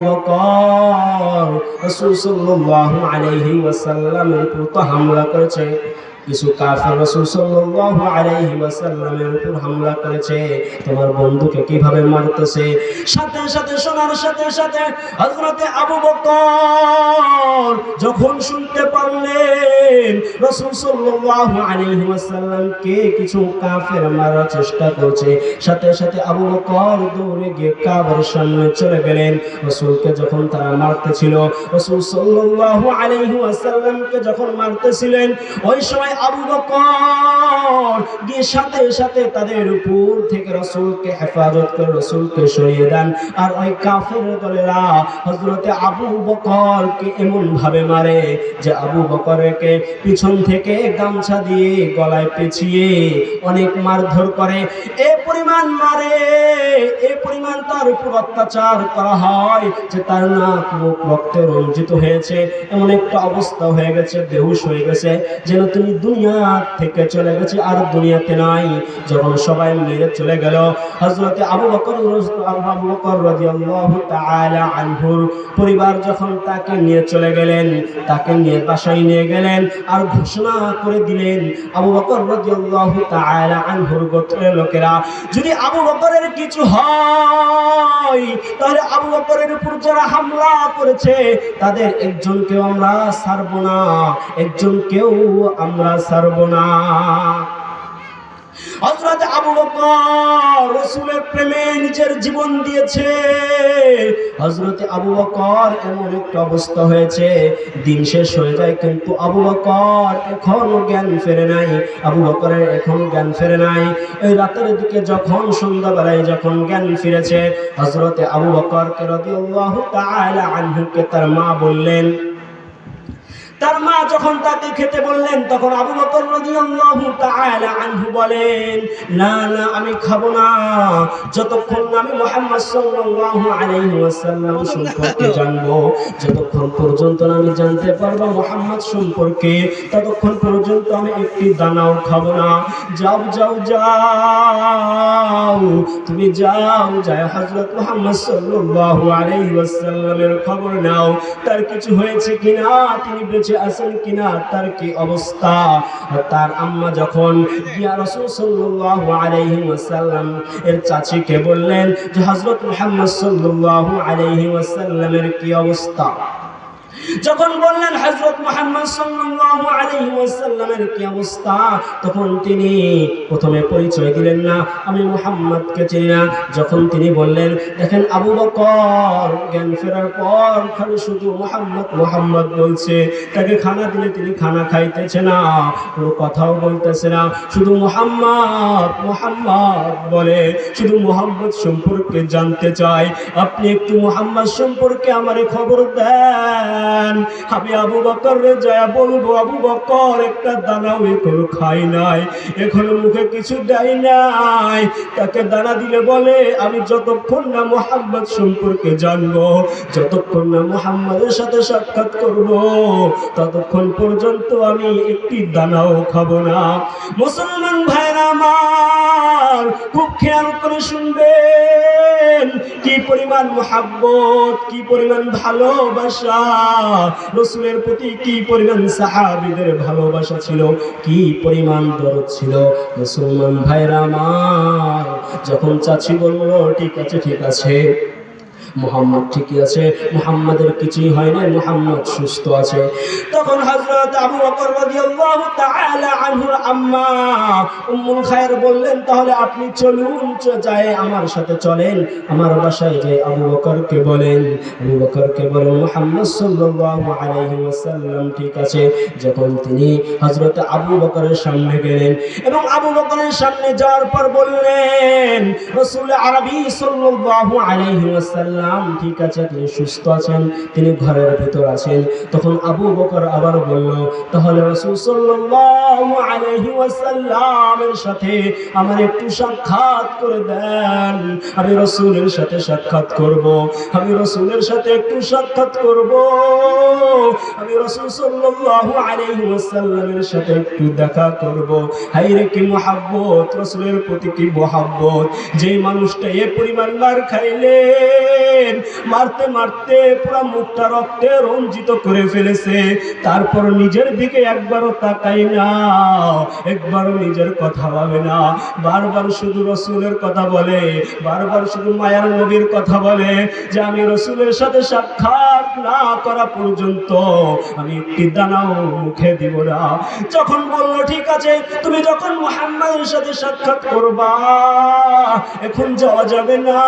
বকর রাসূল সাল্লাল্লাহু আলাইহি ওয়াসাল্লামের উপর হামলা করেছে। কিছু কাফের রাসূল সাল্লাল্লাহু আলাইহি ওয়াসাল্লামের উপর হামলা করেছে। তোমার বন্ধুকে কিভাবে মারতেছে সাথে সাথে শোনার সাথে সাথে হযরতে আবু বকর যখন শুনতে পারলেন রাসূল সাল্লাল্লাহু আলাইহি ওয়াসাল্লামকে কিছু কাফের মারার চেষ্টা করছে, সাথে সাথে আবু বকর দৌড়ে গিয়ে কাবার সামনে চলে গেলেন। রাসূলকে যখন তারা মারতেছিল, রাসূল সাল্লাল্লাহু আলাইহি ওয়াসাল্লামকে যখন মারতেছিলেন, ওই সময় আবু বকর গিয়ে সাথে সাথে তাদের উপর থেকে রাসূলকে হেফাজত করে রাসূলকে সরিয়ে দেন। আর ওই কাফের দলেরা হযরতে আবু বকরকে এমন ভাবে মারে যে আবু বকরকে পিছন থেকে গামছা দিয়ে গলায় পেঁচিয়ে অনেক মারধর করে। এ পরিমাণ মারে, এ পরিমাণ তার উপর অত্যাচার করা হয় যে তার নাক মুখ রক্তে রঞ্জিত হয়েছে, এমন একটা অবস্থা হয়ে গেছে, বেহুশ হয়ে গেছে, যেন তিনি দুনিয়া থেকে চলে গেছে আর দুনিয়াতে নাই। যখন সবাই মেরে চলে গেল, হযরতে আবু বকর রাদিয়াল্লাহু তাআলা আনহুর পরিবার যখন তাকে নিয়ে চলে গেলেন, তাকে নিয়ে বাসায় নিয়ে গেলেন আর ঘোষণা করে দিলেন আবু বকর রাদিয়াল্লাহু তাআলা আনহুর গোত্রের লোকেরা যদি আবু বকরের কিছু হয় তাহলে আবু বকরের উপর যারা হামলা করেছে তাদের একজনকেও আমরা ছাড়ব না, একজনকেও আমরা ছাড়ব না। হযরত আবু বকর রাসূলের প্রেমে নিজের জীবন দিয়েছে। হযরত আবু বকর এমন একটা অবস্থা হয়েছে, দিন শেষ হয়ে যায় কিন্তু আবু বকর এখনো জ্ঞান ফেরে নাই। আবু বকরের এখনো জ্ঞান ফেরে নাই। এই রাতের দিকে যখন সন্ধ্যাবেলায় যখন জ্ঞান ফিরেছে, হযরত আবু বকরকে রাদিয়াল্লাহু তাআলা আনহুকে তার মা বললেন, তার মা যখন তাকে খেতে বললেন তখন আবু বকর রাদিয়াল্লাহু তাআলা আনহু বলেন, না না আমি খাবো না যতক্ষণ না আমি মুহাম্মদ সাল্লাল্লাহু আলাইহি ওয়াসাল্লাম সম্পর্কে জানবো, যতক্ষণ পর্যন্ত আমি জানতে পারবো মুহাম্মদ সম্পর্কে ততক্ষণ পর্যন্ত আমি একটি দানাও খাবো না। যাও যাও যাও, তুমি যাও, যায় হযরত মুহাম্মদ সাল্লাল্লাহু আলাইহি ওয়াসাল্লামের খবর নাও, তার কিছু হয়েছে কিনা, তিনি বেঁচে আছেন কিনা, তার কি অবস্থা। তার আম্মা যখন গিয়া রাসূল সাল্লাল্লাহু আলাইহি ওয়াসাল্লাম এর চাচিকে বললেন যে হযরত মুহাম্মদ সাল্লাল্লাহু আলাইহি ওয়াসাল্লামের কি অবস্থা, যখন বললেন হযরত মুহাম্মদ সাল্লাল্লাহু আলাইহি ওয়াসাল্লামের কি অবস্থা, তখন তিনি প্রথমে পরিচয় দিলেন না, আমি মুহাম্মদকে চিনি না। যখন তিনি বললেন, দেখেন আবু বকর জ্ঞান ফেরার পর খালি শুধু মুহাম্মদ মুহাম্মদ বলছে, তাকে খানা দিলে তিনি খানা খাইতেছে না, কোনো কথাও বলতেছে না, শুধু মুহাম্মদ মুহাম্মদ বলে, শুধু মুহাম্মদ সম্পর্কে জানতে চাই, আপনি একটু মুহাম্মদ সম্পর্কে আমারে খবর দেন। আমি আবু বকরের যায় বলবো আবু বকর একটা দানাও এখনো খাই নাই, এখনো মুখে কিছু দেয় নাই, তাকে দানা দিলে বলে আমি যতক্ষণ না মুহাম্মদ সম্পর্কে জানবো, যতক্ষণ না মুহাম্মদের সাথে সাক্ষাৎ করব, ততক্ষণ পর্যন্ত আমি একটি দানাও খাবো না। মুসলমান ভাইরা আমার খুব খেয়াল করে শুনবেন, কি পরিমাণ মুহাব্বত, কি পরিমাণ ভালোবাসা রাসূলের প্রতি, কি পরিমাণ সাহাবীদের ভালোবাসা ছিল, কি পরিমাণ দরদ ছিল। মুসলমান ভাইরা আমার যখন চাচি বলল ঠিক আছে ঠিক আছে মুহাম্মদ ঠিকই আছে, মুহাম্মাদের কিছুই হয় না, মুহাম্মদ সুস্থ আছে, তখন হযরত আবু বকর রাদিয়াল্লাহু তাআলা আনহুর আম্মা উম্মুল খায়র বললেন, তাহলে আপনি চলুন, যায় আমার সাথে চলেন, আমার বাসায় যাই আবু বকরকে বলেন, আবু বকরকে বলেন মুহাম্মদ সাল্লাল্লাহু আলাইহি ওয়াসাল্লাম ঠিক আছে। যখন তিনি হযরত আবু বকরের সামনে গেলেন এবং আবু বকরের সামনে যাওয়ার পর বললেন রাসূল আরবি সাল্লাল্লাহু আলাইহি ওয়াসাল্লাম ঠিক আছে, তিনি সুস্থ আছেন, তিনি ঘরের ভিতর আছেন। তখন আবু বকর আবার বলল, তাহলে রাসূল সাল্লাল্লাহু আলাইহি ওয়াসাল্লামের সাথে আমার একটু সাক্ষাৎ করে দেন, আমি রাসূলের সাথে সাক্ষাৎ করব, আমি রাসূলের সাথে একটু সাক্ষাৎ করব, আমি রাসূল সাল্লাল্লাহু আলাইহি ওয়াসাল্লামের সাথে একটু দেখা করব। হায়রে কি মুহাব্বত, রাসূলের প্রতি কি মুহাব্বত, যে মানুষটা এ পরিমাণ মার খাইলে মারতে মারতে পুরো মুখটা রক্তে রঞ্জিত করে ফেলেছে। তারপর নিজের দিকে একবারও তাকাই না, একবারও নিজের কথা ভাবে না, বারবার শুধু রসুলের কথা বলে, বারবার শুধু মায়ার নবীর কথা বলে যে আমি রসুলের সাথে সাক্ষাৎ না করা পর্যন্ত আমি একটি দানাও মুখে দিব না। যখন বলল ঠিক আছে তুমি যখন মুহাম্মাদের সাথে সাক্ষাৎ করবা, এখন যাওয়া যাবে না,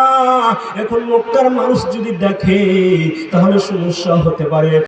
এখন মক্কার মানুষ যদি দেখে তাহলে সমস্যা হতে পারে।